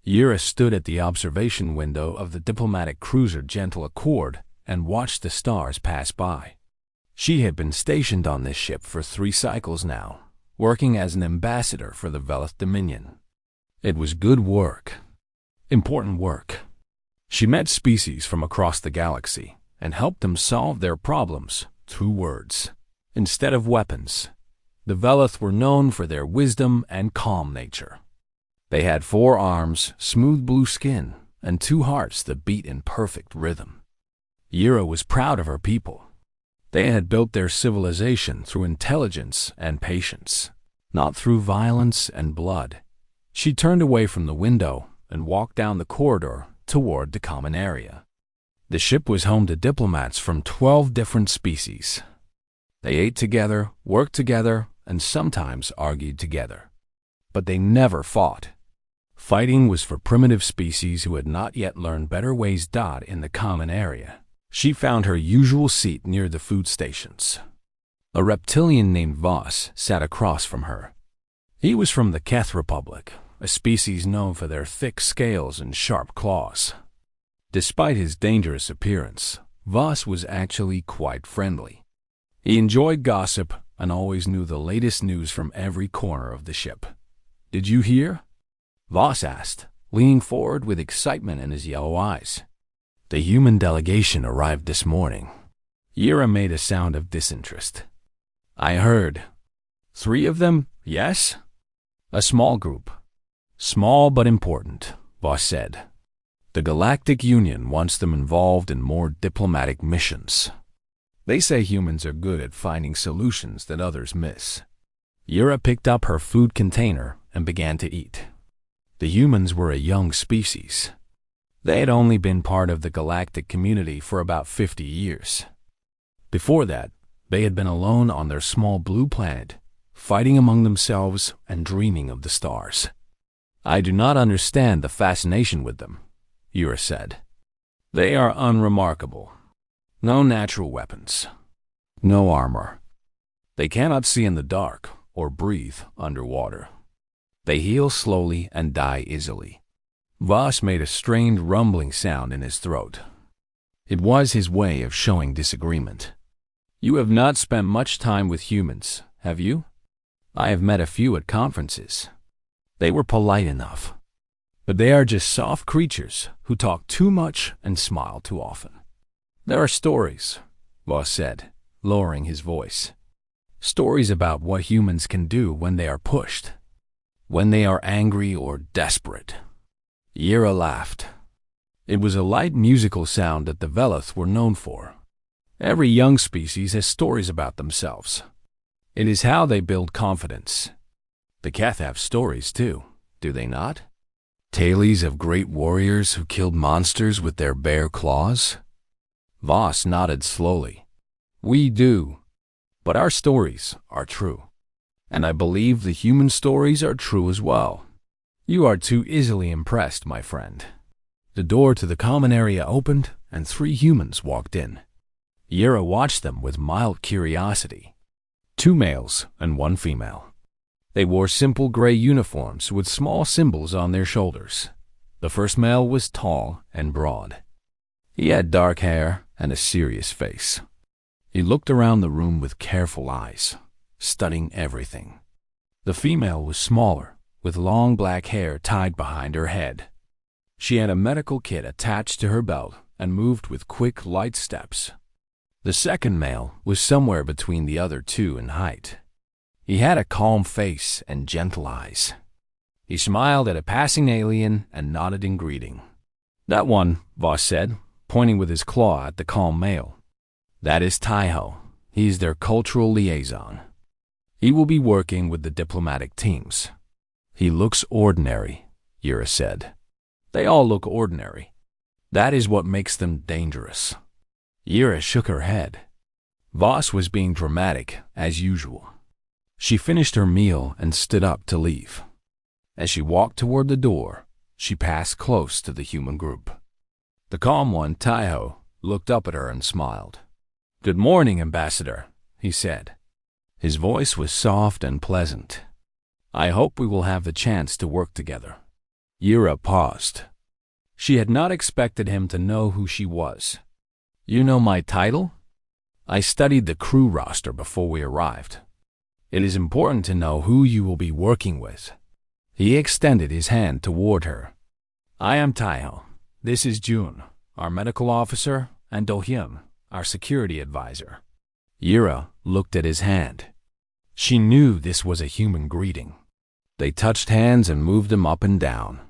Yura stood at the observation window of the diplomatic cruiser Gentle Accord and watched the stars pass by. She had been stationed on this ship for 3 cycles now, working as an ambassador for the Velith Dominion. It was good work. Important work. She met species from across the galaxy and helped them solve their problems through words, instead of weapons. The Velith were known for their wisdom and calm nature. They had 4 arms, smooth blue skin, and 2 hearts that beat in perfect rhythm. Yura was proud of her people. They had built their civilization through intelligence and patience, not through violence and blood. She turned away from the window and walked down the corridor toward the common area. The ship was home to diplomats from 12 different species. They ate together, worked together, and sometimes argued together. But they never fought. Fighting was for primitive species who had not yet learned better ways. In the common area, she found her usual seat near the food stations. A reptilian named Voss sat across from her. He was from the Keth Republic, a species known for their thick scales and sharp claws. Despite his dangerous appearance, Voss was actually quite friendly. He enjoyed gossip and always knew the latest news from every corner of the ship. "Did you hear?" Voss asked, leaning forward with excitement in his yellow eyes. "The human delegation arrived this morning." Yura made a sound of disinterest. "I heard. 3 of them, yes?" "A small group. Small but important," Voss said. "The Galactic Union wants them involved in more diplomatic missions. They say humans are good at finding solutions that others miss." Yura picked up her food container and began to eat. The humans were a young species. They had only been part of the galactic community for about 50 years. Before that, they had been alone on their small blue planet, fighting among themselves and dreaming of the stars. "I do not understand the fascination with them," Yura said. "They are unremarkable. No natural weapons. No armor. They cannot see in the dark or breathe underwater. They heal slowly and die easily." Voss made a strained rumbling sound in his throat. It was his way of showing disagreement. "You have not spent much time with humans, have you?" "I have met a few at conferences. They were polite enough. But they are just soft creatures who talk too much and smile too often." "There are stories," Voss said, lowering his voice. "Stories about what humans can do when they are pushed, when they are angry or desperate." Yura laughed. It was a light musical sound that the Velith were known for. Every young species has stories about themselves. It is how they build confidence. The Keth have stories too, do they not? Tales of great warriors who killed monsters with their bare claws? Voss nodded slowly. "We do. But our stories are true. And I believe the human stories are true as well." "You are too easily impressed, my friend." The door to the common area opened, and 3 humans walked in. Yura watched them with mild curiosity. 2 males and 1 female. They wore simple gray uniforms with small symbols on their shoulders. The first male was tall and broad. He had dark hair and a serious face. He looked around the room with careful eyes, studying everything. The female was smaller, with long black hair tied behind her head. She had a medical kit attached to her belt and moved with quick, light steps. The second male was somewhere between the other 2 in height. He had a calm face and gentle eyes. He smiled at a passing alien and nodded in greeting. "That one," Voss said, pointing with his claw at the calm male. "That is Taiho. He's their cultural liaison. He will be working with the diplomatic teams." "He looks ordinary," Yura said. "They all look ordinary. That is what makes them dangerous." Yura shook her head. Voss was being dramatic, as usual. She finished her meal and stood up to leave. As she walked toward the door, she passed close to the human group. The calm one, Taiho, looked up at her and smiled. "Good morning, Ambassador," he said. His voice was soft and pleasant. "I hope we will have the chance to work together." Yura paused. She had not expected him to know who she was. You know my title? I studied the crew roster before we arrived. It is important to know who you will be working with. He extended his hand toward her. I am Taiho. This is Jun, our medical officer, and Do-hyun, our security advisor. Yura looked at his hand. She knew this was a human greeting. They touched hands and moved them up and down.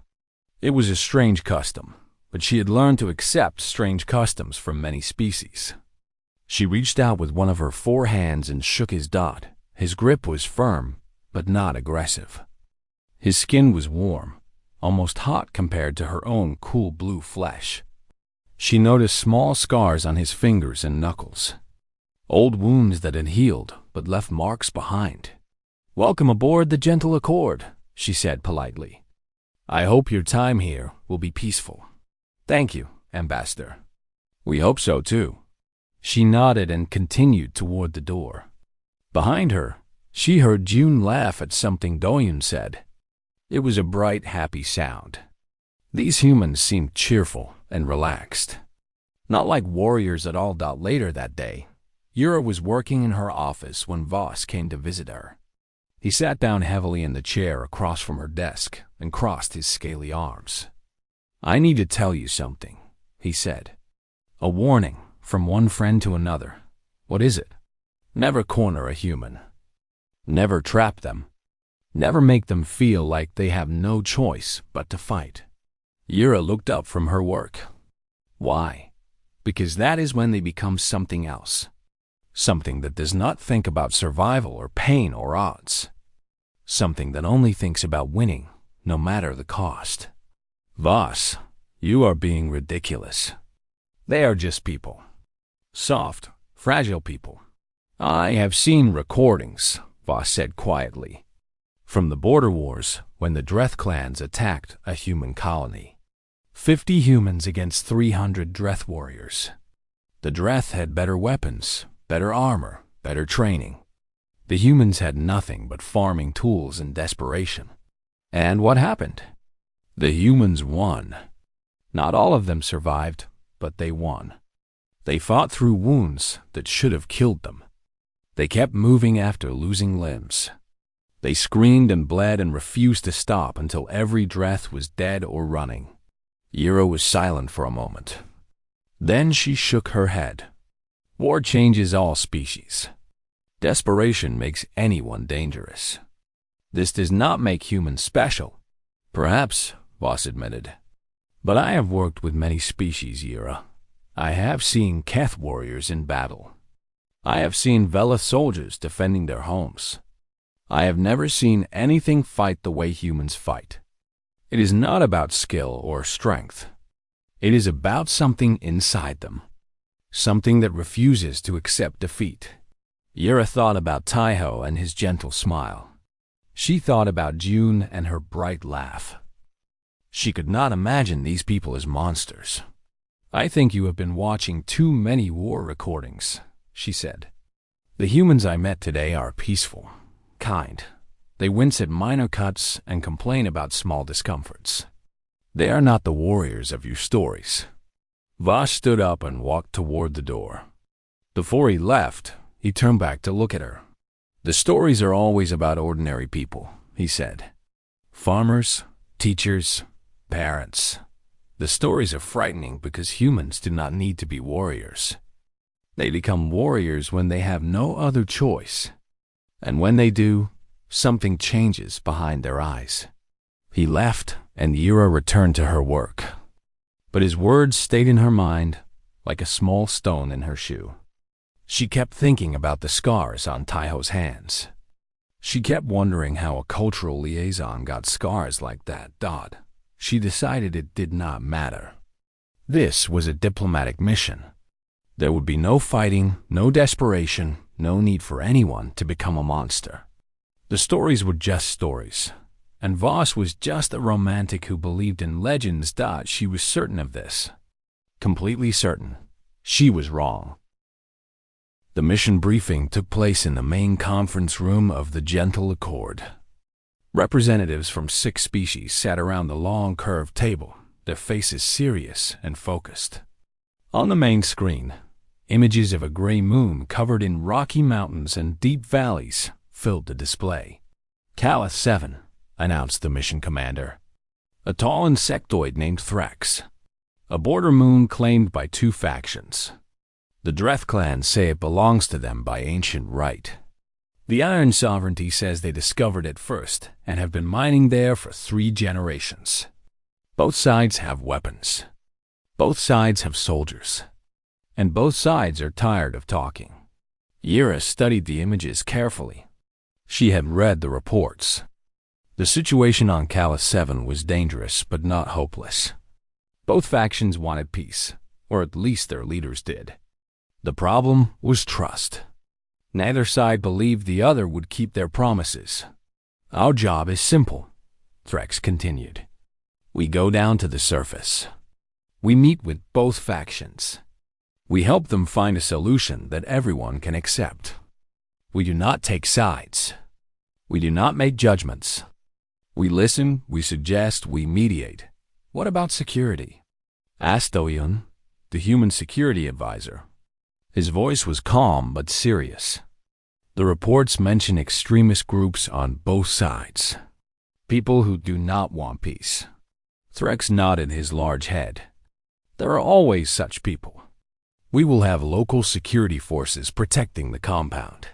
It was a strange custom, but she had learned to accept strange customs from many species. She reached out with one of her 4 hands and shook his dot. His grip was firm, but not aggressive. His skin was warm, almost hot compared to her own cool blue flesh. She noticed small scars on his fingers and knuckles. Old wounds that had healed, but left marks behind. Welcome aboard the Gentle Accord, she said politely. I hope your time here will be peaceful. Thank you, Ambassador. We hope so too. She nodded and continued toward the door. Behind her, she heard June laugh at something Do-hyun said. It was a bright, happy sound. These humans seemed cheerful and relaxed. Not like warriors at all. Later that day, Yura was working in her office when Voss came to visit her. He sat down heavily in the chair across from her desk and crossed his scaly arms. I need to tell you something, he said. A warning from one friend to another. What is it? Never corner a human. Never trap them. Never make them feel like they have no choice but to fight. Yura looked up from her work. Why? Because that is when they become something else. Something that does not think about survival or pain or odds. Something that only thinks about winning, no matter the cost. Voss, you are being ridiculous. They are just people. Soft, fragile people. I have seen recordings, Voss said quietly, from the border wars when the Dreth clans attacked a human colony. 50 humans against 300 Dreth warriors. The Dreth had better weapons, better armor, better training. The humans had nothing but farming tools and desperation. And what happened? The humans won. Not all of them survived, but they won. They fought through wounds that should have killed them. They kept moving after losing limbs. They screamed and bled and refused to stop until every Dreth was dead or running. Yura was silent for a moment. Then she shook her head. War changes all species. Desperation makes anyone dangerous. This does not make humans special. Perhaps, Voss admitted. But I have worked with many species, Yura. I have seen Keth warriors in battle. I have seen Velith soldiers defending their homes. I have never seen anything fight the way humans fight. It is not about skill or strength. It is about something inside them. Something that refuses to accept defeat. Yura thought about Taiho and his gentle smile. She thought about June and her bright laugh. She could not imagine these people as monsters. I think you have been watching too many war recordings, she said. The humans I met today are peaceful, kind. They wince at minor cuts and complain about small discomforts. They are not the warriors of your stories. Voss stood up and walked toward the door. Before he left, he turned back to look at her. The stories are always about ordinary people, he said. Farmers, teachers, parents. The stories are frightening because humans do not need to be warriors. They become warriors when they have no other choice. And when they do, something changes behind their eyes. He left, and Yura returned to her work. But his words stayed in her mind like a small stone in her shoe. She kept thinking about the scars on Taiho's hands. She kept wondering how a cultural liaison got scars like that. She decided it did not matter. This was a diplomatic mission. There would be no fighting, no desperation, no need for anyone to become a monster. The stories were just stories, and Voss was just a romantic who believed in legends. She was certain of this. Completely certain. She was wrong. The mission briefing took place in the main conference room of the Gentle Accord. Representatives from 6 species sat around the long curved table, their faces serious and focused. On the main screen, images of a gray moon covered in rocky mountains and deep valleys filled the display. Callus 7, announced the mission commander. A tall insectoid named Threx. A border moon claimed by 2 factions. The Dreth clan say it belongs to them by ancient right. The Iron Sovereignty says they discovered it first and have been mining there for 3 generations. Both sides have weapons. Both sides have soldiers. And both sides are tired of talking. Yira studied the images carefully. She had read the reports. The situation on Callus 7 was dangerous but not hopeless. Both factions wanted peace, or at least their leaders did. The problem was trust. Neither side believed the other would keep their promises. Our job is simple, Threx continued. We go down to the surface. We meet with both factions. We help them find a solution that everyone can accept. We do not take sides. We do not make judgments. We listen, we suggest, we mediate. What about security? Asked Oyun, the human security advisor. His voice was calm but serious. The reports mention extremist groups on both sides. People who do not want peace. Threx nodded his large head. There are always such people. We will have local security forces protecting the compound.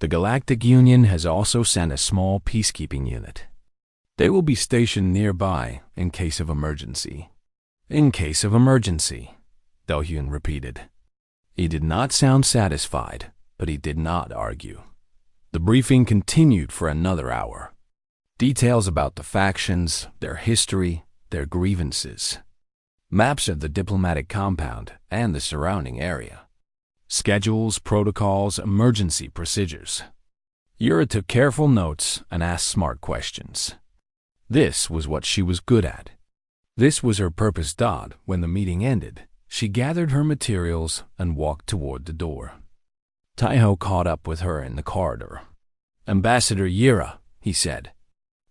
The Galactic Union has also sent a small peacekeeping unit. They will be stationed nearby in case of emergency. In case of emergency, Do-hyun repeated. He did not sound satisfied, but he did not argue. The briefing continued for another hour. Details about the factions, their history, their grievances. Maps of the diplomatic compound and the surrounding area. Schedules, protocols, emergency procedures. Yura took careful notes and asked smart questions. This was what she was good at. This was her purpose. When the meeting ended, she gathered her materials and walked toward the door. Taiho caught up with her in the corridor. Ambassador Yura, he said.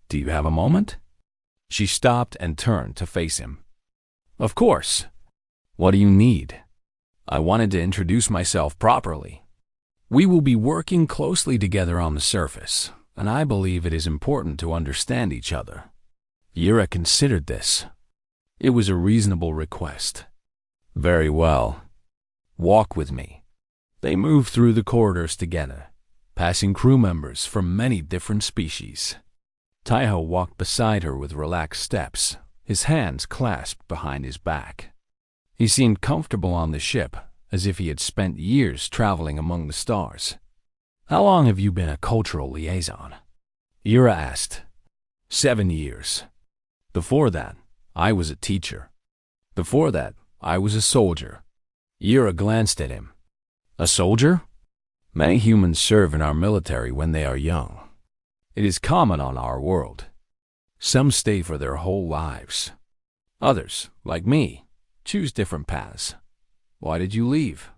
Do you have a moment? She stopped and turned to face him. Of course. What do you need? I wanted to introduce myself properly. We will be working closely together on the surface, and I believe it is important to understand each other. Yura considered this. It was a reasonable request. Very well. Walk with me. They moved through the corridors together, passing crew members from many different species. Taiho walked beside her with relaxed steps, his hands clasped behind his back. He seemed comfortable on the ship, as if he had spent years traveling among the stars. How long have you been a cultural liaison? Yura asked. 7 years. Before that, I was a teacher. Before that, I was a soldier. Yura glanced at him. A soldier? Many humans serve in our military when they are young. It is common on our world. Some stay for their whole lives. Others, like me, choose different paths. Why did you leave?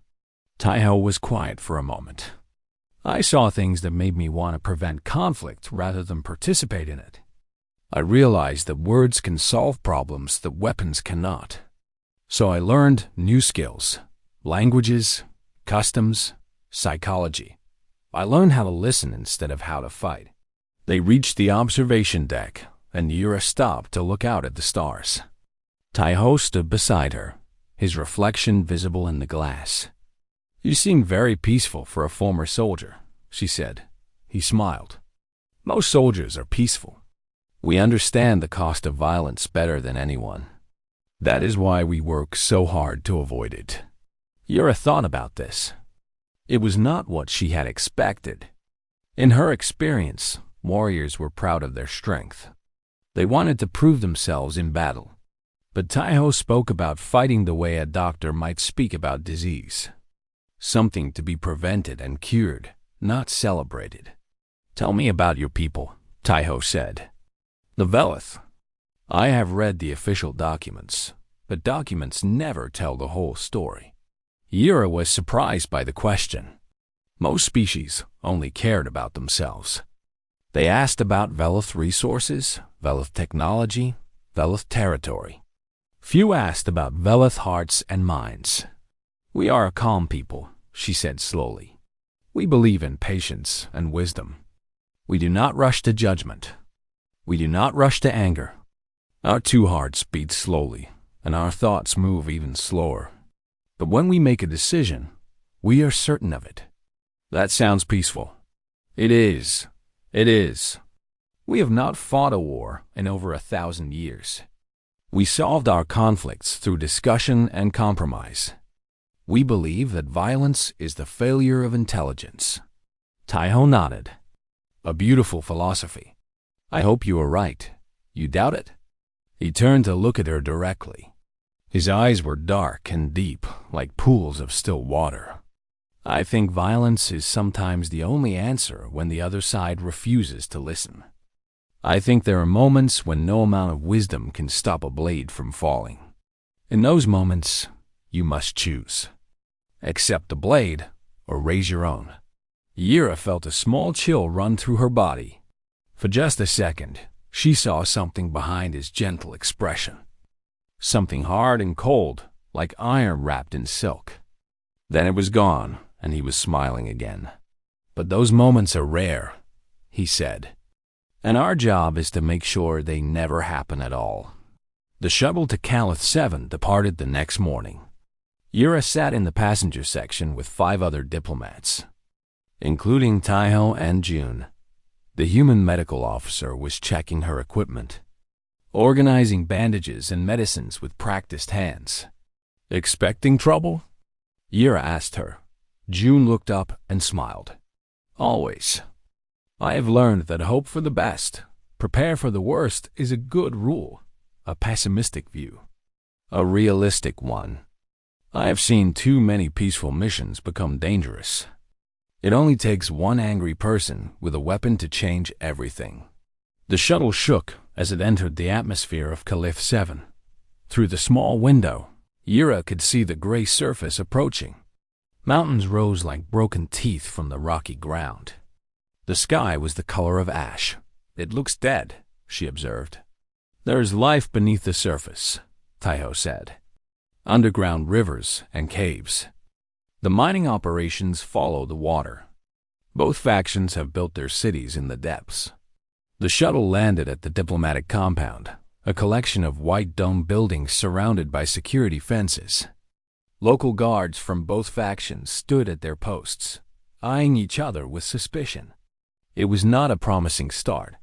Taiho was quiet for a moment. I saw things that made me want to prevent conflict rather than participate in it. I realized that words can solve problems that weapons cannot. So I learned new skills, languages, customs, psychology. I learned how to listen instead of how to fight. They reached the observation deck, and Yura stopped to look out at the stars. Taiho stood beside her, his reflection visible in the glass. You seem very peaceful for a former soldier, she said. He smiled. Most soldiers are peaceful. We understand the cost of violence better than anyone. That is why we work so hard to avoid it. Yura thought about this. It was not what she had expected. In her experience, warriors were proud of their strength. They wanted to prove themselves in battle. But Taiho spoke about fighting the way a doctor might speak about disease. Something to be prevented and cured, not celebrated. Tell me about your people, Taiho said. The Velith. I have read the official documents, but documents never tell the whole story. Yura was surprised by the question. Most species only cared about themselves. They asked about Veloth resources, Veloth technology, Veloth territory. Few asked about Veloth hearts and minds. "We are a calm people," she said slowly. "We believe in patience and wisdom. We do not rush to judgment. We do not rush to anger. Our two hearts beat slowly, and our thoughts move even slower. But when we make a decision, we are certain of it." That sounds peaceful. It is. It is. We have not fought a war in over 1,000 years. We solved our conflicts through discussion and compromise. We believe that violence is the failure of intelligence. Taiho nodded. "A beautiful philosophy. I hope you are right. You doubt it?" He turned to look at her directly. His eyes were dark and deep, like pools of still water. "I think violence is sometimes the only answer when the other side refuses to listen. I think there are moments when no amount of wisdom can stop a blade from falling. In those moments, you must choose. Accept the blade or raise your own." Yira felt a small chill run through her body. For just a second, she saw something behind his gentle expression. Something hard and cold, like iron wrapped in silk. Then it was gone, and he was smiling again. "But those moments are rare," he said. "And our job is to make sure they never happen at all." The shuttle to Calith 7 departed the next morning. Yura sat in the passenger section with 5 other diplomats, including Taiho and June. The human medical officer was checking her equipment, organizing bandages and medicines with practiced hands. "Expecting trouble?" Yura asked her. June looked up and smiled. "Always. I have learned that hope for the best, prepare for the worst is a good rule, a pessimistic view, a realistic one. I have seen too many peaceful missions become dangerous. It only takes one angry person with a weapon to change everything." The shuttle shook as it entered the atmosphere of Calith 7. Through the small window, Yura could see the gray surface approaching. Mountains rose like broken teeth from the rocky ground. The sky was the color of ash. "It looks dead," she observed. "There is life beneath the surface," Taiho said. "Underground rivers and caves. The mining operations follow the water. Both factions have built their cities in the depths." The shuttle landed at the diplomatic compound, a collection of white dome buildings surrounded by security fences. Local guards from both factions stood at their posts, eyeing each other with suspicion. It was not a promising start.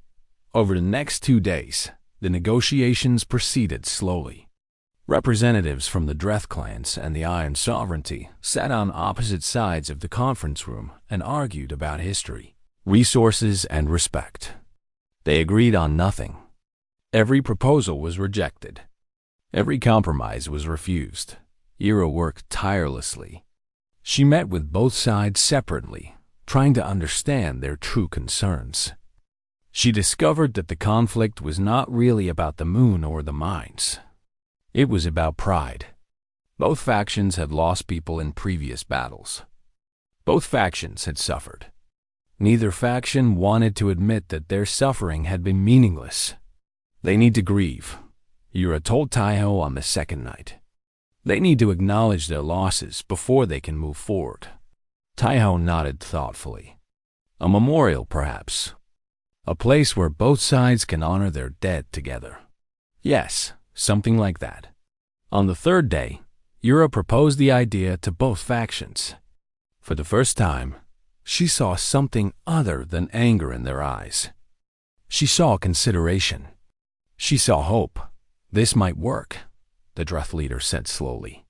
Over the next 2 days, the negotiations proceeded slowly. Representatives from the Dreth clans and the Iron Sovereignty sat on opposite sides of the conference room and argued about history, resources, and respect. They agreed on nothing. Every proposal was rejected. Every compromise was refused. Ira worked tirelessly. She met with both sides separately, trying to understand their true concerns. She discovered that the conflict was not really about the moon or the mines. It was about pride. Both factions had lost people in previous battles. Both factions had suffered. Neither faction wanted to admit that their suffering had been meaningless. They need to grieve, Yura told Taiho on the second night. They need to acknowledge their losses before they can move forward. Taiho nodded thoughtfully. A memorial, perhaps. A place where both sides can honor their dead together. Yes, something like that. On the third day, Yura proposed the idea to both factions. For the first time, she saw something other than anger in their eyes. She saw consideration. She saw hope. "This might work," the Dreth leader said slowly.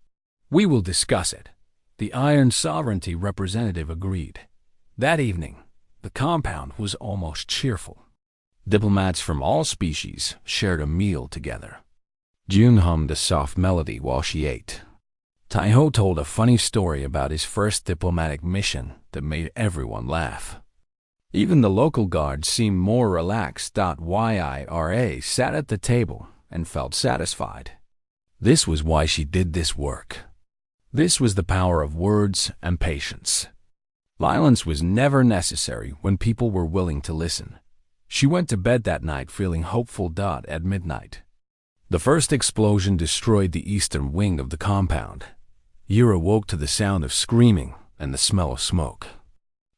"We will discuss it." The Iron Sovereignty representative agreed. That evening, the compound was almost cheerful. Diplomats from all species shared a meal together. June hummed a soft melody while she ate. Taiho told a funny story about his first diplomatic mission that made everyone laugh. Even the local guards seemed more relaxed. Yira sat at the table and felt satisfied. This was why she did this work. This was the power of words and patience. Violence was never necessary when people were willing to listen. She went to bed that night feeling hopeful. At midnight, the first explosion destroyed the eastern wing of the compound. Yura woke to the sound of screaming and the smell of smoke.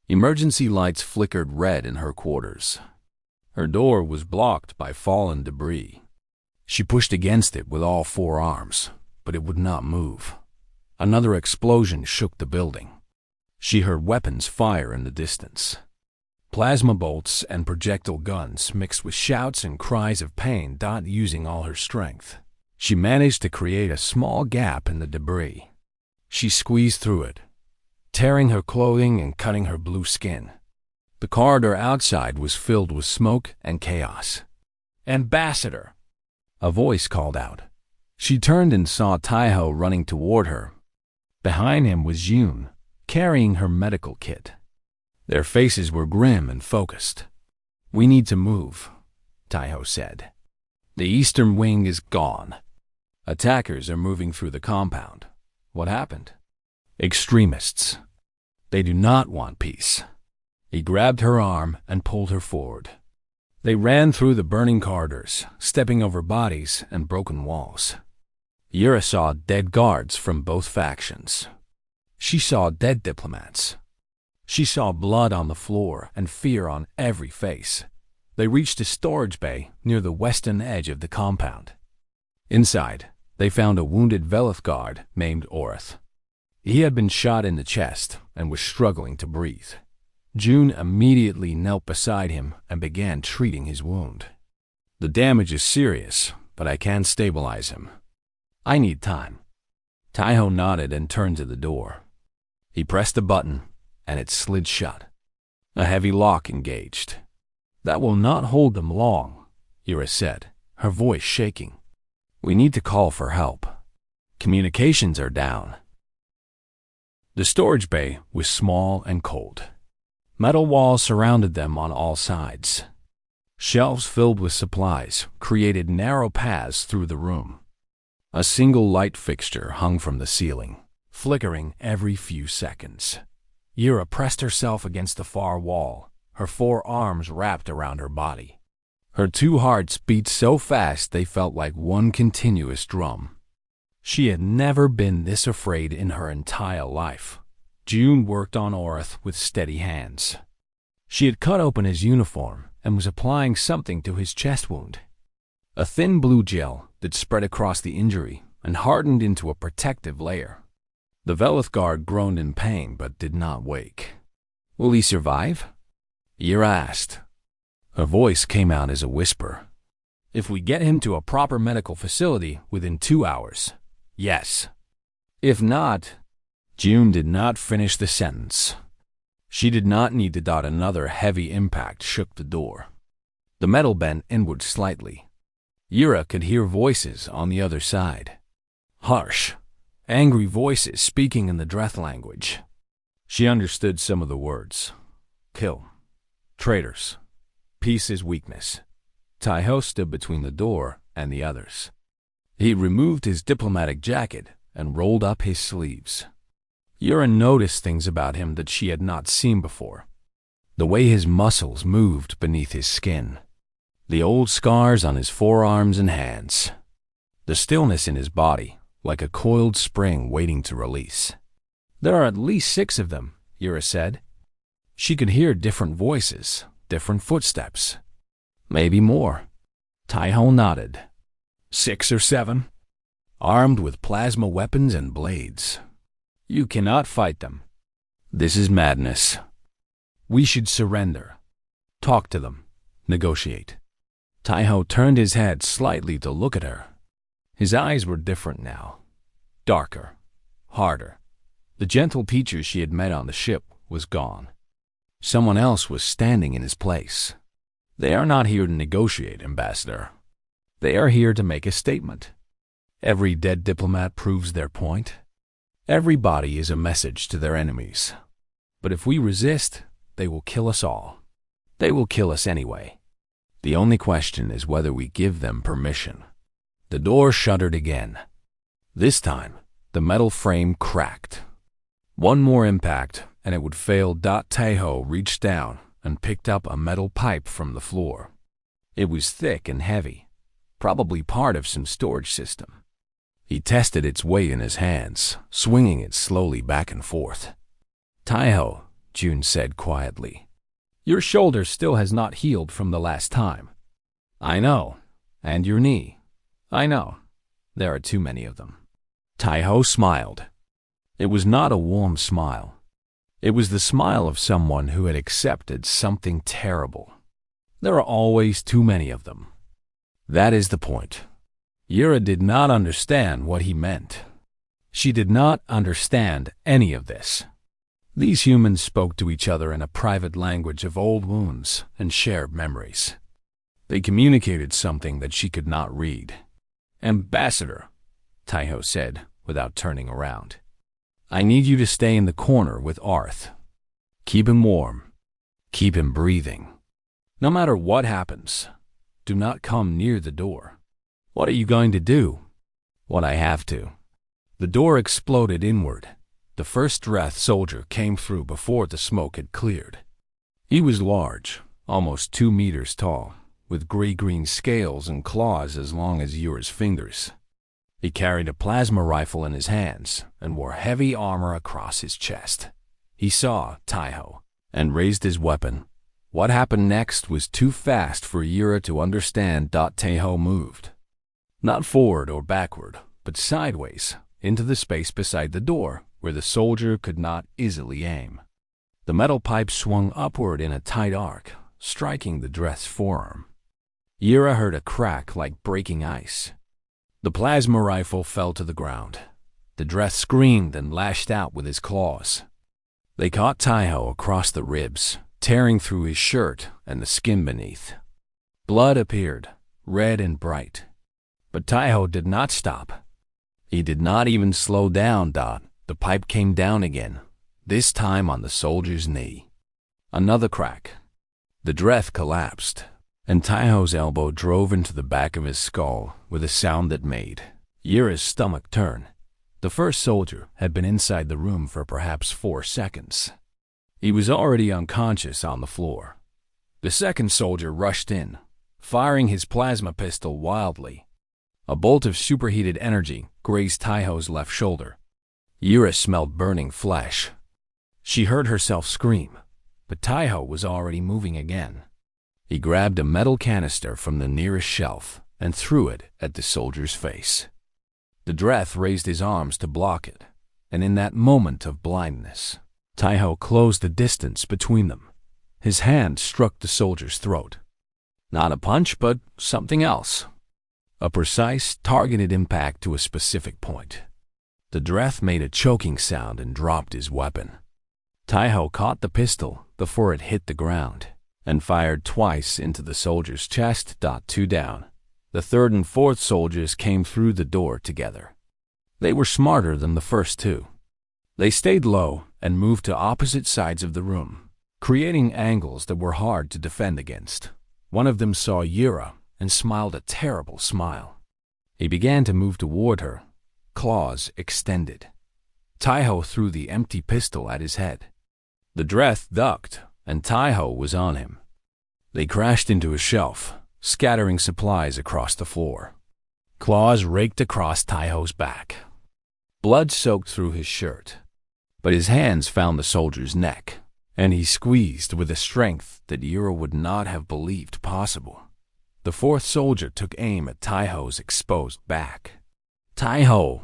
Emergency lights flickered red in her quarters. Her door was blocked by fallen debris. She pushed against it with all four arms, but it would not move. Another explosion shook the building. She heard weapons fire in the distance. Plasma bolts and projectile guns mixed with shouts and cries of pain. Using all her strength, she managed to create a small gap in the debris. She squeezed through it, tearing her clothing and cutting her blue skin. The corridor outside was filled with smoke and chaos. "Ambassador!" a voice called out. She turned and saw Taiho running toward her. Behind him was Yoon, carrying her medical kit. Their faces were grim and focused. "We need to move," Taiho said. "The eastern wing is gone. Attackers are moving through the compound." "What happened?" "Extremists. They do not want peace." He grabbed her arm and pulled her forward. They ran through the burning corridors, stepping over bodies and broken walls. Yura saw dead guards from both factions. She saw dead diplomats. She saw blood on the floor and fear on every face. They reached a storage bay near the western edge of the compound. Inside, they found a wounded Velith guard named Orth. He had been shot in the chest and was struggling to breathe. June immediately knelt beside him and began treating his wound. "The damage is serious, but I can stabilize him. I need time." Taiho nodded and turned to the door. He pressed a button, and it slid shut. A heavy lock engaged. "That will not hold them long," Yura said, her voice shaking. "We need to call for help. Communications are down." The storage bay was small and cold. Metal walls surrounded them on all sides. Shelves filled with supplies created narrow paths through the room. A single light fixture hung from the ceiling, flickering every few seconds. Yura pressed herself against the far wall, her four arms wrapped around her body. Her two hearts beat so fast they felt like one continuous drum. She had never been this afraid in her entire life. June worked on Orth with steady hands. She had cut open his uniform and was applying something to his chest wound. A thin blue gel that spread across the injury and hardened into a protective layer. The Velith guard groaned in pain but did not wake. "Will he survive?" Yura asked. Her voice came out as a whisper. "If we get him to a proper medical facility within 2 hours, yes. If not..." June did not finish the sentence. She did not need to. Another heavy impact shook the door. The metal bent inward slightly. Yura could hear voices on the other side. Harsh, angry voices speaking in the Dreth language. She understood some of the words. Kill. Traitors. Peace is weakness. Taiho stood between the door and the others. He removed his diplomatic jacket and rolled up his sleeves. Yura noticed things about him that she had not seen before. The way his muscles moved beneath his skin. The old scars on his forearms and hands. The stillness in his body, like a coiled spring waiting to release. "There are at least 6 of them," Yura said. She could hear different voices, different footsteps. "Maybe more." Taiho nodded. 6 or 7, armed with plasma weapons and blades. "You cannot fight them. This is madness. We should surrender. Talk to them. Negotiate." Taiho turned his head slightly to look at her. His eyes were different now. Darker. Harder. The gentle teacher she had met on the ship was gone. Someone else was standing in his place. "They are not here to negotiate, Ambassador. They are here to make a statement. Every dead diplomat proves their point. Every body is a message to their enemies. But if we resist, they will kill us all. They will kill us anyway. The only question is whether we give them permission." The door shuddered again. This time, the metal frame cracked. One more impact, and it would fail. Taiho reached down and picked up a metal pipe from the floor. It was thick and heavy, probably part of some storage system. He tested its weight in his hands, swinging it slowly back and forth. "Taiho," June said quietly, "your shoulder still has not healed from the last time." "I know. And your knee." "I know. There are too many of them." Taiho smiled. It was not a warm smile. It was the smile of someone who had accepted something terrible. There are always too many of them. That is the point. Yura did not understand what he meant. She did not understand any of this. These humans spoke to each other in a private language of old wounds and shared memories. They communicated something that she could not read. "Ambassador," Taiho said without turning around, "I need you to stay in the corner with Arth. Keep him warm. Keep him breathing. No matter what happens, do not come near the door." "What are you going to do?" "What I have to." The door exploded inward. The first Dreth soldier came through before the smoke had cleared. He was large, almost 2 meters tall, with gray-green scales and claws as long as Yura's fingers. He carried a plasma rifle in his hands and wore heavy armor across his chest. He saw Taiho and raised his weapon. What happened next was too fast for Yura to understand. Taiho moved. Not forward or backward, but sideways, into the space beside the door, where the soldier could not easily aim. The metal pipe swung upward in a tight arc, striking the Dreth's forearm. Yura heard a crack like breaking ice. The plasma rifle fell to the ground. The Dreth screamed and lashed out with his claws. They caught Taiho across the ribs, tearing through his shirt and the skin beneath. Blood appeared, red and bright. But Taiho did not stop. He did not even slow down. The pipe came down again, this time on the soldier's knee. Another crack. The Dreth collapsed, and Taiho's elbow drove into the back of his skull with a sound that made Yura's stomach turn. The first soldier had been inside the room for perhaps 4 seconds. He was already unconscious on the floor. The second soldier rushed in, firing his plasma pistol wildly. A bolt of superheated energy grazed Taiho's left shoulder. Yura smelled burning flesh. She heard herself scream, but Taiho was already moving again. He grabbed a metal canister from the nearest shelf and threw it at the soldier's face. The Dreth raised his arms to block it, and in that moment of blindness, Taiho closed the distance between them. His hand struck the soldier's throat. Not a punch, but something else. A precise, targeted impact to a specific point. The Dreth made a choking sound and dropped his weapon. Taiho caught the pistol before it hit the ground and fired twice into the soldier's chest. 2 down. The third and fourth soldiers came through the door together. They were smarter than the first two. They stayed low and moved to opposite sides of the room, creating angles that were hard to defend against. One of them saw Yura and smiled a terrible smile. He began to move toward her, claws extended. Taiho threw the empty pistol at his head. The Dreth ducked, and Taiho was on him. They crashed into a shelf, scattering supplies across the floor. Claws raked across Taiho's back. Blood soaked through his shirt, but his hands found the soldier's neck, and he squeezed with a strength that Yura would not have believed possible. The fourth soldier took aim at Taiho's exposed back. "Taiho!"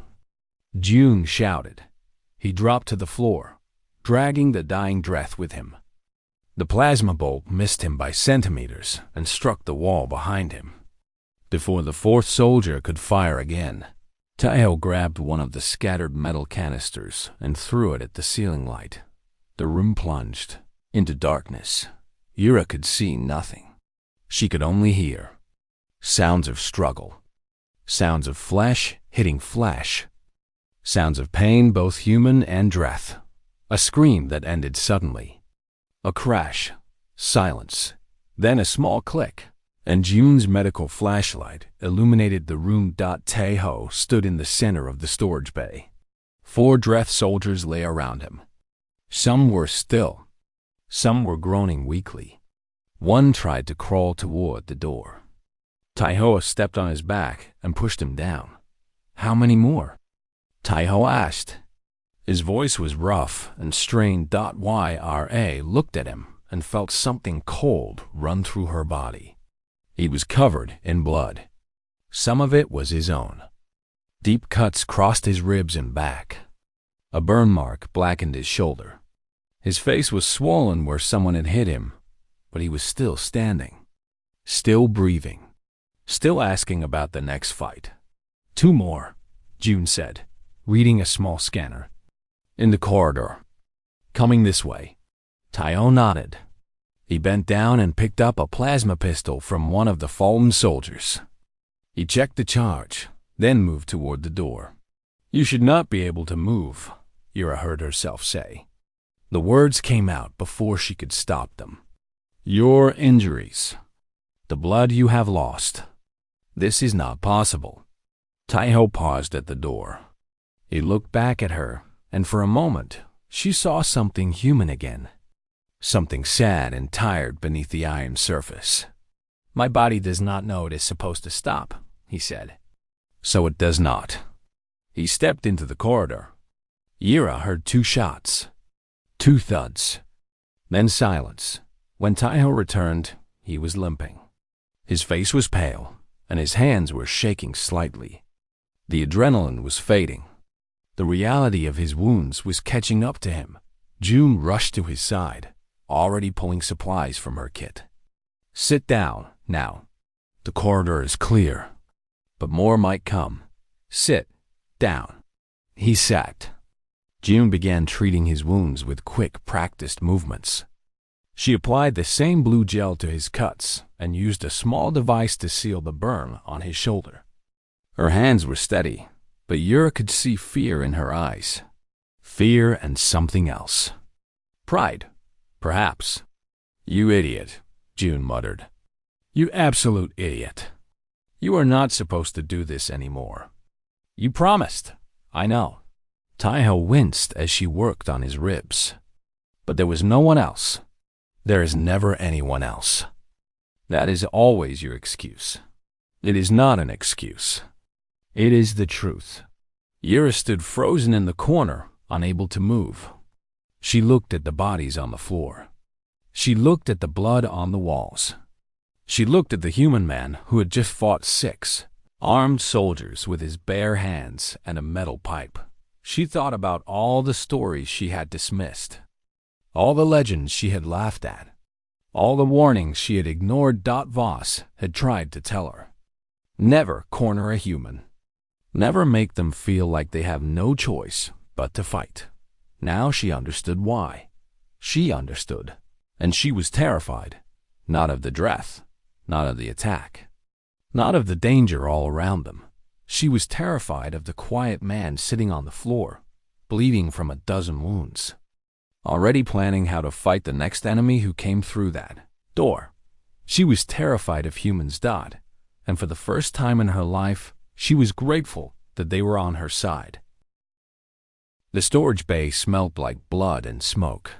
June shouted. He dropped to the floor, dragging the dying Dreth with him. The plasma bolt missed him by centimeters and struck the wall behind him. Before the fourth soldier could fire again, Taiho grabbed one of the scattered metal canisters and threw it at the ceiling light. The room plunged into darkness. Yura could see nothing. She could only hear sounds of struggle, sounds of flesh hitting flesh, sounds of pain both human and Dreth, a scream that ended suddenly, a crash, silence, then a small click, and June's medical flashlight illuminated the room. Taiho stood in the center of the storage bay. 4 Dreth soldiers lay around him. Some were still. Some were groaning weakly. One tried to crawl toward the door. Taiho stepped on his back and pushed him down. "How many more?" Taiho asked. His voice was rough and strained. Yra looked at him and felt something cold run through her body. He was covered in blood. Some of it was his own. Deep cuts crossed his ribs and back. A burn mark blackened his shoulder. His face was swollen where someone had hit him, but he was still standing, still breathing, still asking about the next fight. "Two more," June said, reading a small scanner. "In the corridor. Coming this way." Taiho nodded. He bent down and picked up a plasma pistol from one of the fallen soldiers. He checked the charge, then moved toward the door. "You should not be able to move," Ira heard herself say. The words came out before she could stop them. "Your injuries. The blood you have lost. This is not possible." Taiho paused at the door. He looked back at her, and for a moment, she saw something human again. Something sad and tired beneath the iron surface. "My body does not know it is supposed to stop," he said. "So it does not." He stepped into the corridor. Ira heard 2 shots, 2 thuds, then silence. When Taiho returned, he was limping. His face was pale, and his hands were shaking slightly. The adrenaline was fading. The reality of his wounds was catching up to him. June rushed to his side, already pulling supplies from her kit. "Sit down, now. The corridor is clear, but more might come. Sit down." He sat. June began treating his wounds with quick, practiced movements. She applied the same blue gel to his cuts and used a small device to seal the burn on his shoulder. Her hands were steady, but Yura could see fear in her eyes. Fear and something else. Pride, perhaps. "You idiot," June muttered. "You absolute idiot. You are not supposed to do this anymore. You promised." "I know." Taiho winced as she worked on his ribs. "But there was no one else. There is never anyone else. That is always your excuse." "It is not an excuse. It is the truth." Yura stood frozen in the corner, unable to move. She looked at the bodies on the floor. She looked at the blood on the walls. She looked at the human man who had just fought 6 armed soldiers with his bare hands and a metal pipe. She thought about all the stories she had dismissed, all the legends she had laughed at, all the warnings she had ignored. Voss had tried to tell her. Never corner a human. Never make them feel like they have no choice but to fight. Now she understood why. She understood, and she was terrified, not of the death, not of the attack, not of the danger all around them. She was terrified of the quiet man sitting on the floor, bleeding from a dozen wounds, already planning how to fight the next enemy who came through that door. She was terrified of humans. And for the first time in her life, she was grateful that they were on her side. The storage bay smelled like blood and smoke.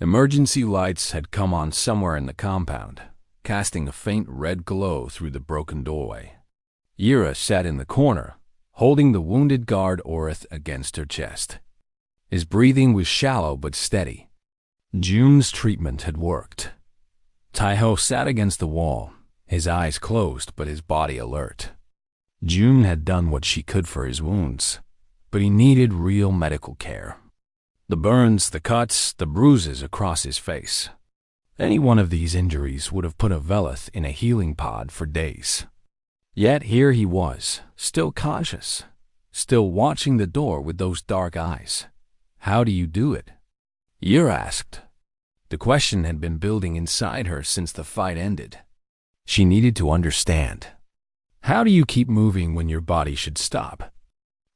Emergency lights had come on somewhere in the compound, casting a faint red glow through the broken doorway. Yura sat in the corner, holding the wounded guard Orith against her chest. His breathing was shallow but steady. June's treatment had worked. Taiho sat against the wall, his eyes closed but his body alert. June had done what she could for his wounds, but he needed real medical care. The burns, the cuts, the bruises across his face. Any one of these injuries would have put a Velith in a healing pod for days. Yet here he was, still conscious, still watching the door with those dark eyes. How do you do it? Yura asked. The question had been building inside her since the fight ended. She needed to understand. How do you keep moving when your body should stop?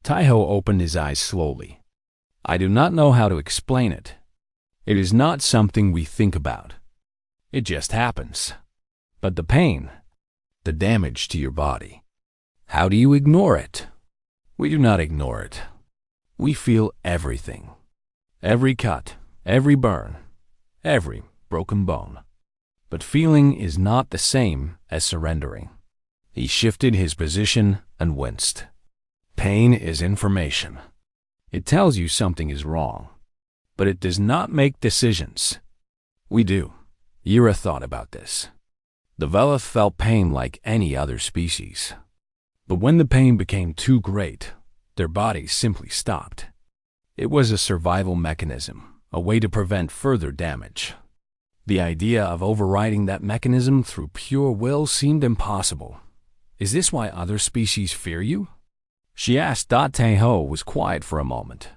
Taiho opened his eyes slowly. I do not know how to explain it. It is not something we think about. It just happens. But the pain, the damage to your body, how do you ignore it? We do not ignore it. We feel everything. Every cut, every burn, every broken bone. But feeling is not the same as surrendering. He shifted his position and winced. Pain is information. It tells you something is wrong, but it does not make decisions. We do. Ira thought about this. The Velith felt pain like any other species. But when the pain became too great, their bodies simply stopped. It was a survival mechanism, a way to prevent further damage. The idea of overriding that mechanism through pure will seemed impossible. Is this why other species fear you? She asked. Taeho was quiet for a moment.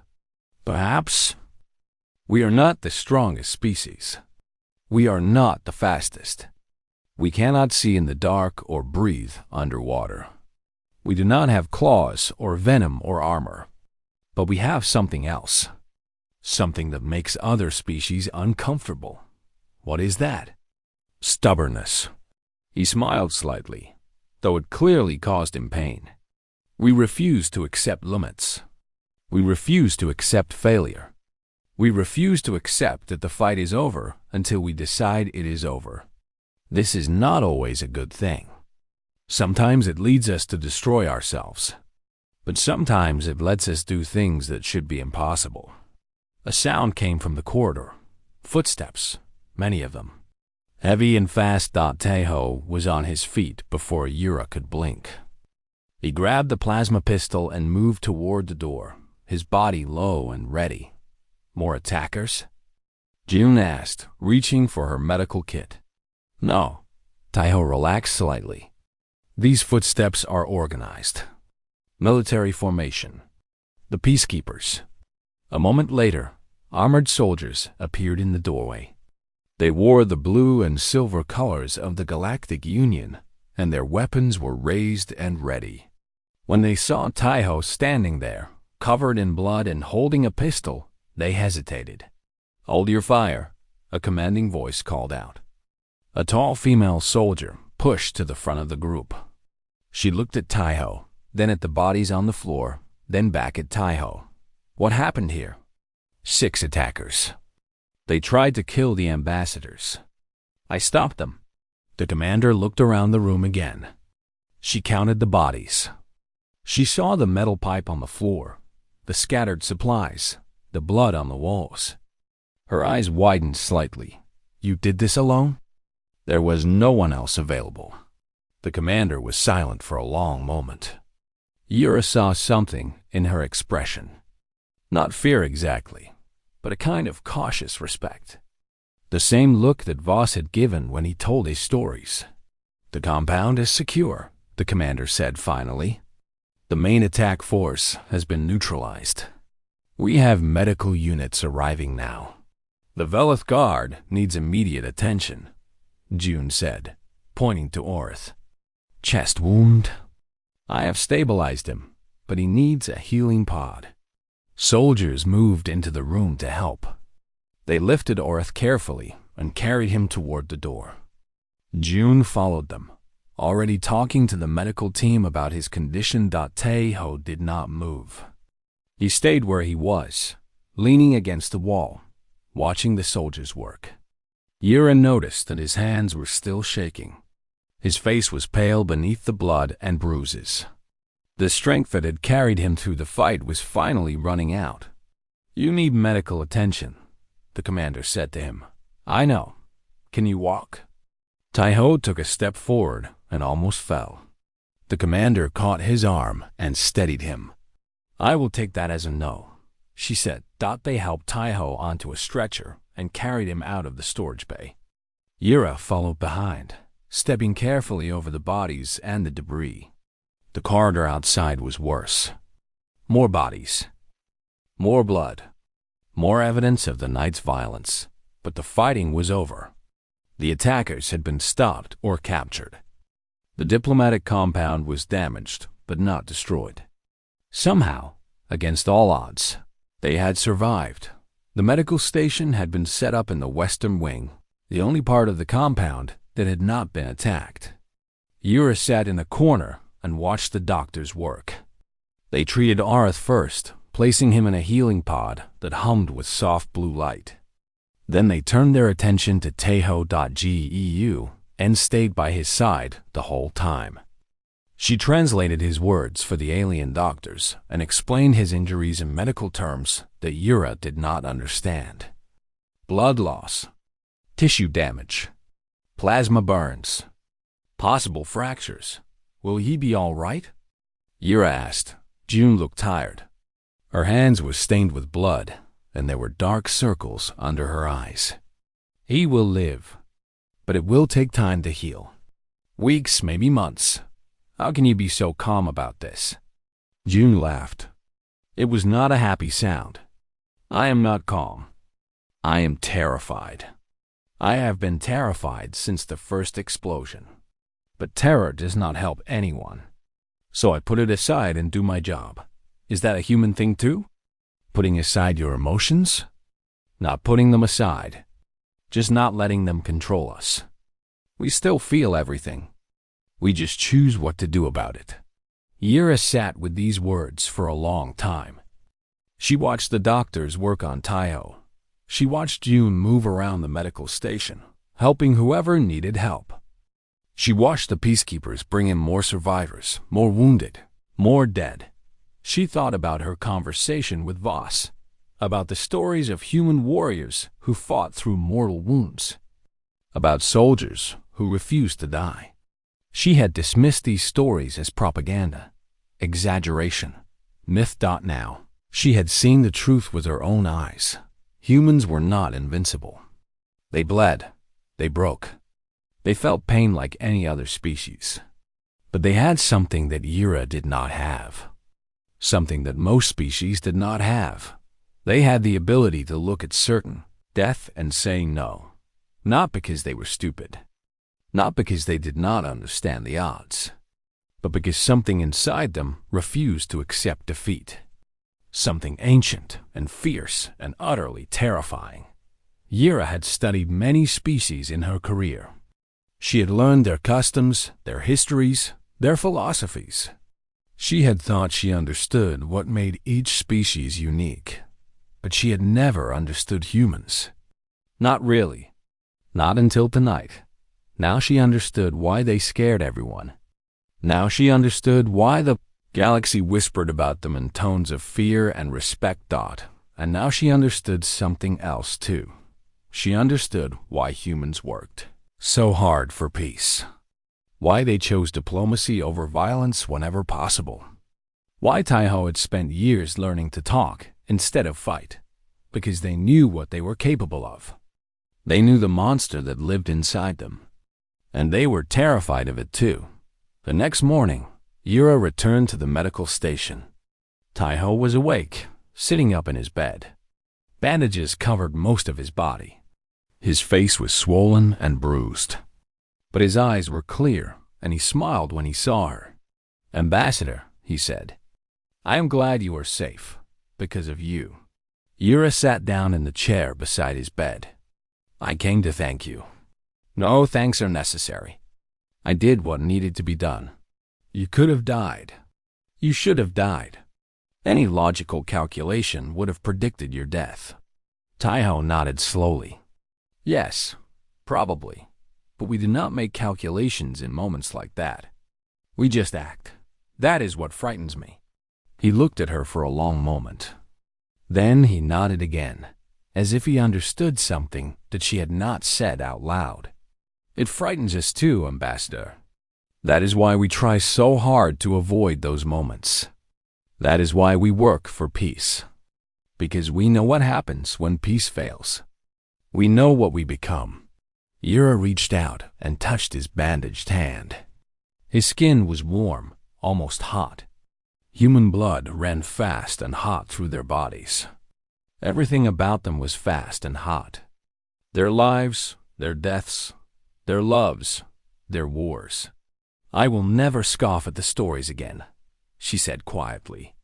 Perhaps. We are not the strongest species. We are not the fastest. We cannot see in the dark or breathe underwater. We do not have claws or venom or armor. But we have something else. Something that makes other species uncomfortable. What is that? Stubbornness. He smiled slightly, though it clearly caused him pain. We refuse to accept limits. We refuse to accept failure. We refuse to accept that the fight is over until we decide it is over. This is not always a good thing. Sometimes it leads us to destroy ourselves, but sometimes it lets us do things that should be impossible. A sound came from the corridor. Footsteps, many of them. Heavy and fast. Taeho was on his feet before Ura could blink. He grabbed the plasma pistol and moved toward the door, his body low and ready. More attackers? June asked, reaching for her medical kit. No. Taeho relaxed slightly. These footsteps are organized. Military formation. The peacekeepers. A moment later, armored soldiers appeared in the doorway. They wore the blue and silver colors of the Galactic Union, and their weapons were raised and ready. When they saw Taeho standing there, covered in blood and holding a pistol, they hesitated. "Hold your fire," a commanding voice called out. A tall female soldier pushed to the front of the group. She looked at Taeho, then at the bodies on the floor, then back at Taeho. What happened here? 6 attackers. They tried to kill the ambassadors. I stopped them. The commander looked around the room again. She counted the bodies. She saw the metal pipe on the floor, the scattered supplies, the blood on the walls. Her eyes widened slightly. You did this alone? There was no one else available. The commander was silent for a long moment. Yura saw something in her expression. Not fear exactly, but a kind of cautious respect. The same look that Voss had given when he told his stories. The compound is secure, the commander said finally. The main attack force has been neutralized. We have medical units arriving now. The Velith Guard needs immediate attention, June said, pointing to Orth. Chest wound. I have stabilized him, but he needs a healing pod. Soldiers moved into the room to help. They lifted Orth carefully and carried him toward the door. June followed them, already talking to the medical team about his condition. Taeho did not move. He stayed where he was, leaning against the wall, watching the soldiers work. Yura noticed that his hands were still shaking. His face was pale beneath the blood and bruises. The strength that had carried him through the fight was finally running out. You need medical attention, the commander said to him. I know. Can you walk? Taeho took a step forward and almost fell. The commander caught his arm and steadied him. I will take that as a no, she said. They helped Taeho onto a stretcher and carried him out of the storage bay. Yura followed behind, stepping carefully over the bodies and the debris. The corridor outside was worse. More bodies. More blood. More evidence of the night's violence. But the fighting was over. The attackers had been stopped or captured. The diplomatic compound was damaged, but not destroyed. Somehow, against all odds, they had survived. The medical station had been set up in the western wing, the only part of the compound that had not been attacked. Yura sat in a corner and watched the doctors work. They treated Arth first, placing him in a healing pod that hummed with soft blue light. Then they turned their attention to Teho.geu and stayed by his side the whole time. She translated his words for the alien doctors and explained his injuries in medical terms that Yura did not understand. Blood loss, tissue damage, plasma burns, possible fractures. Will he be all right? Yura asked. June looked tired. Her hands were stained with blood, and there were dark circles under her eyes. He will live, but it will take time to heal. Weeks, maybe months. How can you be so calm about this? June laughed. It was not a happy sound. I am not calm. I am terrified. I have been terrified since the first explosion. But terror does not help anyone. So I put it aside and do my job. Is that a human thing too? Putting aside your emotions? Not putting them aside. Just not letting them control us. We still feel everything. We just choose what to do about it. Yura sat with these words for a long time. She watched the doctors work on Taiho. She watched June move around the medical station, helping whoever needed help. She watched the peacekeepers bring in more survivors, more wounded, more dead. She thought about her conversation with Voss, about the stories of human warriors who fought through mortal wounds, about soldiers who refused to die. She had dismissed these stories as propaganda, exaggeration, myth. Now, she had seen the truth with her own eyes. Humans were not invincible. They bled. They broke. They felt pain like any other species. But they had something that Yura did not have. Something that most species did not have. They had the ability to look at certain death and say no. Not because they were stupid. Not because they did not understand the odds. But because something inside them refused to accept defeat. Something ancient and fierce and utterly terrifying. Yura had studied many species in her career. She had learned their customs, their histories, their philosophies. She had thought she understood what made each species unique, but she had never understood humans. Not really. Not until tonight. Now she understood why they scared everyone. Now she understood why the galaxy whispered about them in tones of fear and respect. And now she understood something else too. She understood why humans worked so hard for peace. Why they chose diplomacy over violence whenever possible. Why Taiho had spent years learning to talk instead of fight. Because they knew what they were capable of. They knew the monster that lived inside them. And they were terrified of it too. The next morning, Yura returned to the medical station. Taiho was awake, sitting up in his bed. Bandages covered most of his body. His face was swollen and bruised. But his eyes were clear, and he smiled when he saw her. "Ambassador," he said, "I am glad you are safe, because of you." Yura sat down in the chair beside his bed. "I came to thank you." "No thanks are necessary. I did what needed to be done. You could have died. You should have died. Any logical calculation would have predicted your death." Taiho nodded slowly. "Yes, probably. But we do not make calculations in moments like that. We just act. That is what frightens me." He looked at her for a long moment. Then he nodded again, as if he understood something that she had not said out loud. "It frightens us too, Ambassador. That is why we try so hard to avoid those moments. That is why we work for peace. Because we know what happens when peace fails. We know what we become." Yura reached out and touched his bandaged hand. His skin was warm, almost hot. Human blood ran fast and hot through their bodies. Everything about them was fast and hot. Their lives, their deaths, their loves, their wars. "I will never scoff at the stories again," she said quietly.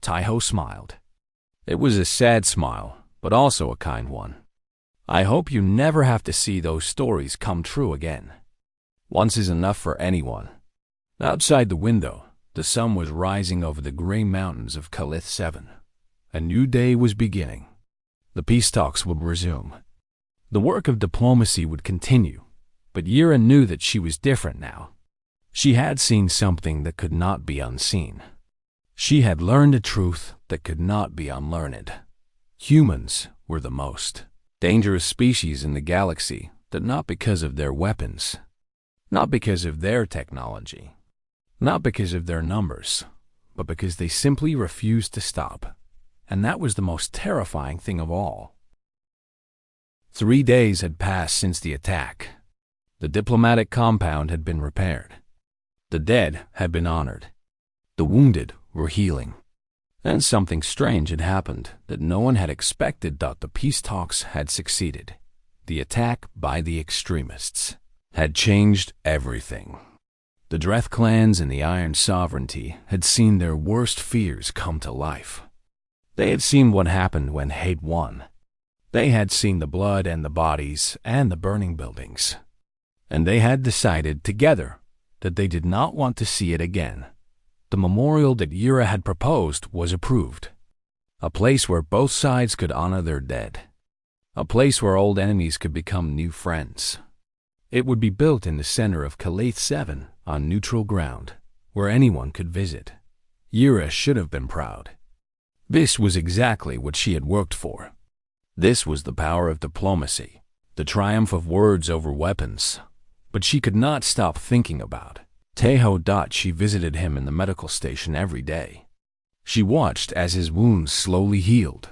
Taiho smiled. It was a sad smile, but also a kind one. "I hope you never have to see those stories come true again. Once is enough for anyone." Outside the window, the sun was rising over the gray mountains of Calith 7. A new day was beginning. The peace talks would resume. The work of diplomacy would continue, but Yura knew that she was different now. She had seen something that could not be unseen. She had learned a truth that could not be unlearned. Humans were the most dangerous species in the galaxy, that not because of their weapons, not because of their technology, not because of their numbers, but because they simply refused to stop. And that was the most terrifying thing of all. 3 days had passed since the attack. The diplomatic compound had been repaired. The dead had been honored. The wounded were healing. And something strange had happened that no one had expected. The peace talks had succeeded. The attack by the extremists had changed everything. The Dreth clans and the Iron Sovereignty had seen their worst fears come to life. They had seen what happened when hate won. They had seen the blood and the bodies and the burning buildings. And they had decided together that they did not want to see it again. The memorial that Yura had proposed was approved. A place where both sides could honor their dead. A place where old enemies could become new friends. It would be built in the center of Calaith 7 on neutral ground, where anyone could visit. Yura should have been proud. This was exactly what she had worked for. This was the power of diplomacy, the triumph of words over weapons. But she could not stop thinking about Teho. She visited him in the medical station every day. She watched as his wounds slowly healed.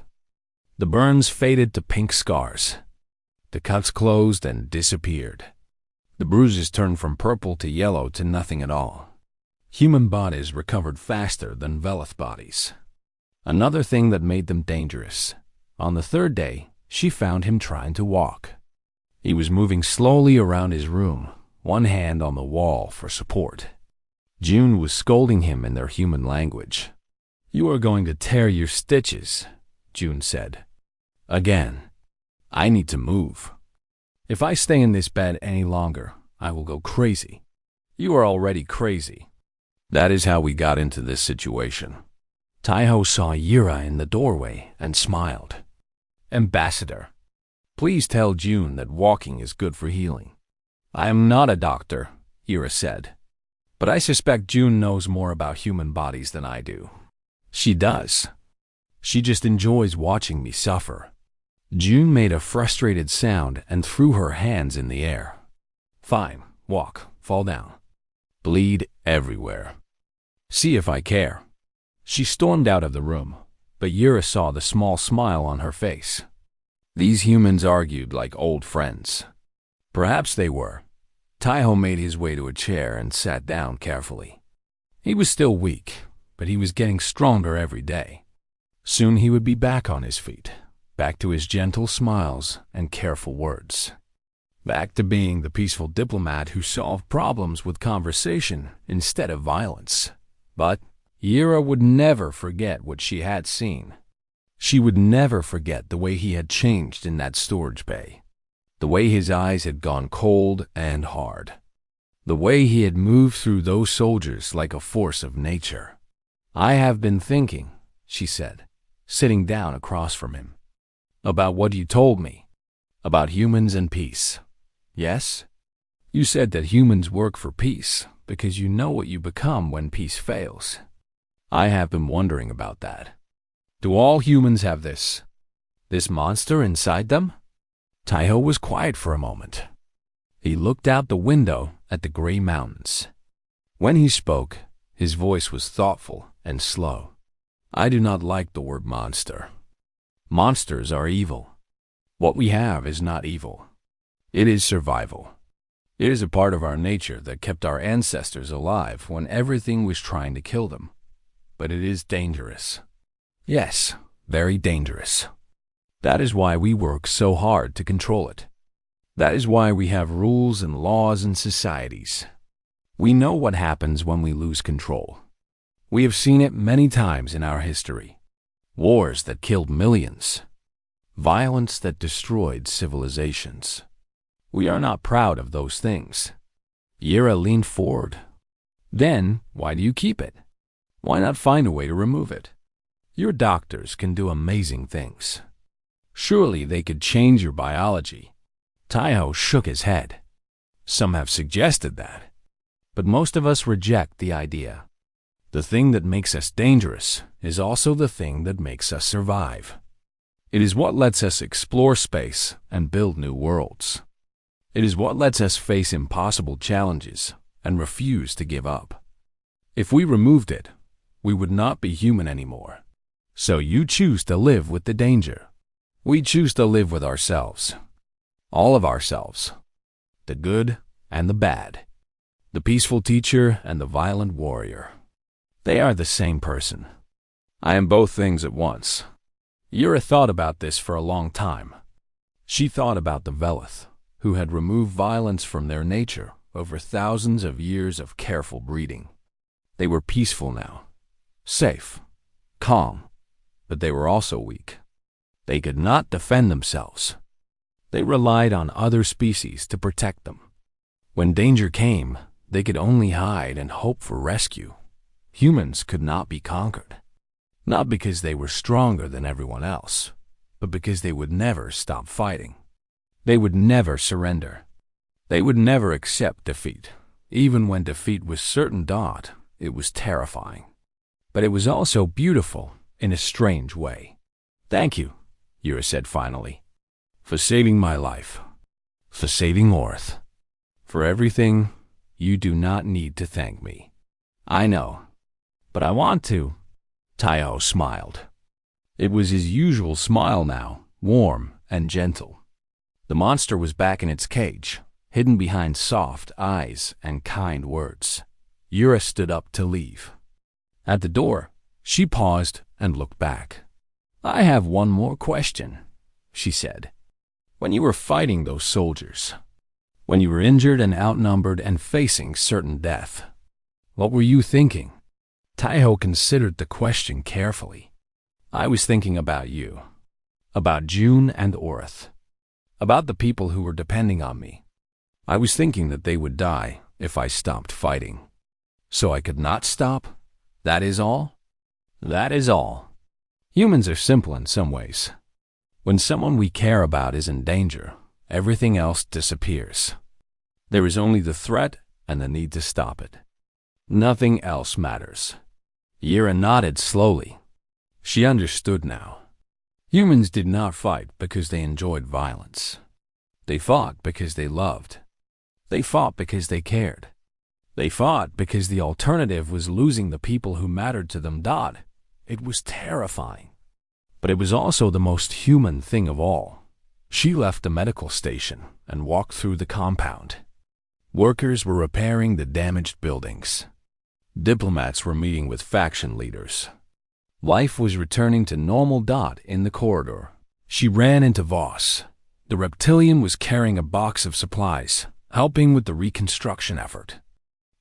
The burns faded to pink scars. The cuts closed and disappeared. The bruises turned from purple to yellow to nothing at all. Human bodies recovered faster than Velith bodies. Another thing that made them dangerous. On the 3rd day, she found him trying to walk. He was moving slowly around his room, one hand on the wall for support. June was scolding him in their human language. "You are going to tear your stitches," June said. "Again. I need to move. If I stay in this bed any longer, I will go crazy." "You are already crazy." That is how we got into this situation. Taiho saw Yura in the doorway and smiled. "Ambassador, please tell June that walking is good for healing." "I am not a doctor," Yura said. "But I suspect June knows more about human bodies than I do." "She does. She just enjoys watching me suffer." June made a frustrated sound and threw her hands in the air. "Fine, walk, fall down. Bleed everywhere. See if I care." She stormed out of the room, but Yura saw the small smile on her face. These humans argued like old friends. Perhaps they were. Taiho made his way to a chair and sat down carefully. He was still weak, but he was getting stronger every day. Soon he would be back on his feet, back to his gentle smiles and careful words. Back to being the peaceful diplomat who solved problems with conversation instead of violence. But Yura would never forget what she had seen. She would never forget the way he had changed in that storage bay. The way his eyes had gone cold and hard. The way he had moved through those soldiers like a force of nature. "I have been thinking," she said, sitting down across from him, "about what you told me, about humans and peace. Yes? You said that humans work for peace because you know what you become when peace fails. I have been wondering about that. Do all humans have this monster inside them?" Taiho was quiet for a moment. He looked out the window at the gray mountains. When he spoke, his voice was thoughtful and slow. "I do not like the word monster. Monsters are evil. What we have is not evil. It is survival. It is a part of our nature that kept our ancestors alive when everything was trying to kill them. But it is dangerous. Yes, very dangerous. That is why we work so hard to control it. That is why we have rules and laws and societies. We know what happens when we lose control. We have seen it many times in our history. Wars that killed millions. Violence that destroyed civilizations. We are not proud of those things." Yura leaned forward. "Then, why do you keep it? Why not find a way to remove it? Your doctors can do amazing things. Surely they could change your biology, Taiho shook his head. Some have suggested that, but most of us reject the idea. The thing that makes us dangerous is also the thing that makes us survive. It is what lets us explore space and build new worlds. It is what lets us face impossible challenges and refuse to give up. If we removed it, we would not be human anymore. So you choose to live with the danger. We choose to live with ourselves. All of ourselves. The good and the bad. The peaceful teacher and the violent warrior. They are the same person. I am both things at once. Yura thought about this for a long time. She thought about the Velith, who had removed violence from their nature over thousands of years of careful breeding. They were peaceful now, safe, calm, but they were also weak. They could not defend themselves. They relied on other species to protect them. When danger came, they could only hide and hope for rescue. Humans could not be conquered. Not because they were stronger than everyone else, but because they would never stop fighting. They would never surrender. They would never accept defeat. Even when defeat was certain, it was terrifying. But it was also beautiful in a strange way. Thank you, Yura said finally, for saving my life, for saving Orth. For everything, you do not need to thank me. I know, but I want to. Taiho smiled. It was his usual smile now, warm and gentle. The monster was back in its cage, hidden behind soft eyes and kind words. Yura stood up to leave. At the door, she paused and looked back. I have one more question, she said. When you were fighting those soldiers, when you were injured and outnumbered and facing certain death, what were you thinking? Taiho considered the question carefully. I was thinking about you, about June and Orth, about the people who were depending on me. I was thinking that they would die if I stopped fighting. So I could not stop? That is all? That is all. Humans are simple in some ways. When someone we care about is in danger, everything else disappears. There is only the threat and the need to stop it. Nothing else matters. Yura nodded slowly. She understood now. Humans did not fight because they enjoyed violence. They fought because they loved. They fought because they cared. They fought because the alternative was losing the people who mattered to them. It was terrifying. But it was also the most human thing of all. She left the medical station and walked through the compound. Workers were repairing the damaged buildings. Diplomats were meeting with faction leaders. Life was returning to normal. In the corridor, she ran into Voss. The reptilian was carrying a box of supplies, helping with the reconstruction effort.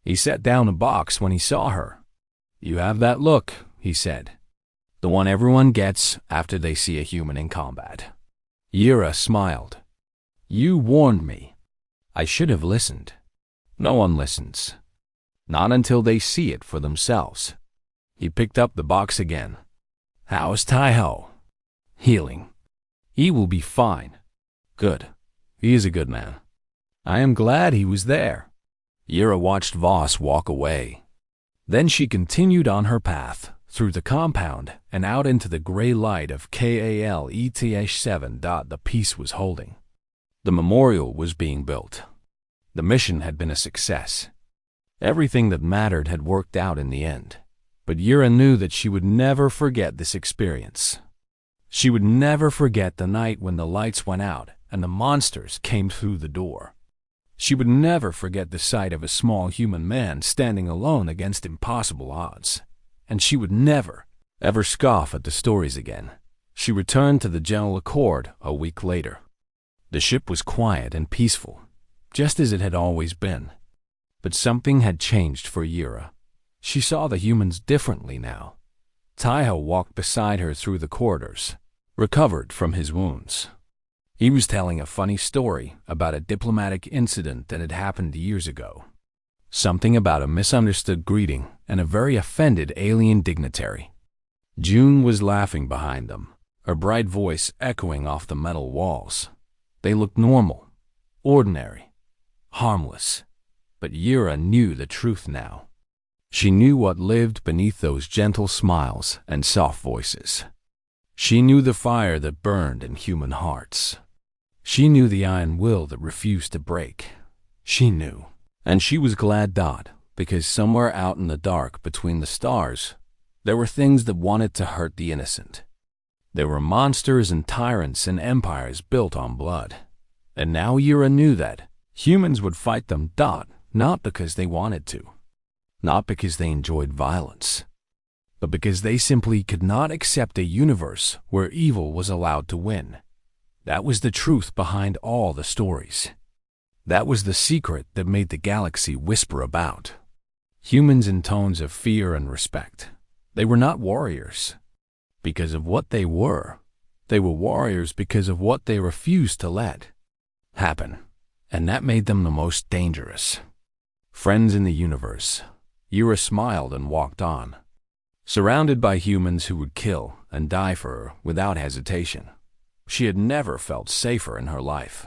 He set down a box when he saw her. You have that look, he said. The one everyone gets after they see a human in combat. Yura smiled. You warned me. I should have listened. No one listens. Not until they see it for themselves. He picked up the box again. How's Taiho? Healing. He will be fine. Good. He is a good man. I am glad he was there. Yura watched Voss walk away. Then she continued on her path, through the compound and out into the gray light of KALETH-7. The piece was holding. The memorial was being built. The mission had been a success. Everything that mattered had worked out in the end. But Yura knew that she would never forget this experience. She would never forget the night when the lights went out and the monsters came through the door. She would never forget the sight of a small human man standing alone against impossible odds. And she would never, ever scoff at the stories again. She returned to the General Accord a week later. The ship was quiet and peaceful, just as it had always been. But something had changed for Yura. She saw the humans differently now. Taiho walked beside her through the corridors, recovered from his wounds. He was telling a funny story about a diplomatic incident that had happened years ago. Something about a misunderstood greeting and a very offended alien dignitary. June was laughing behind them, her bright voice echoing off the metal walls. They looked normal, Ordinary, harmless. But Yura knew the truth now. She knew what lived beneath those gentle smiles and soft voices. She knew the fire that burned in human hearts. She knew the iron will that refused to break. She knew. And she was glad, because somewhere out in the dark between the stars, there were things that wanted to hurt the innocent. There were monsters and tyrants and empires built on blood. And now Yura knew that humans would fight them, not because they wanted to, not because they enjoyed violence, but because they simply could not accept a universe where evil was allowed to win. That was the truth behind all the stories. That was the secret that made the galaxy whisper about. Humans in tones of fear and respect. They were not warriors because of what they were. They were warriors because of what they refused to let happen. And that made them the most dangerous. Friends in the universe. Yura smiled and walked on, surrounded by humans who would kill and die for her without hesitation. She had never felt safer in her life.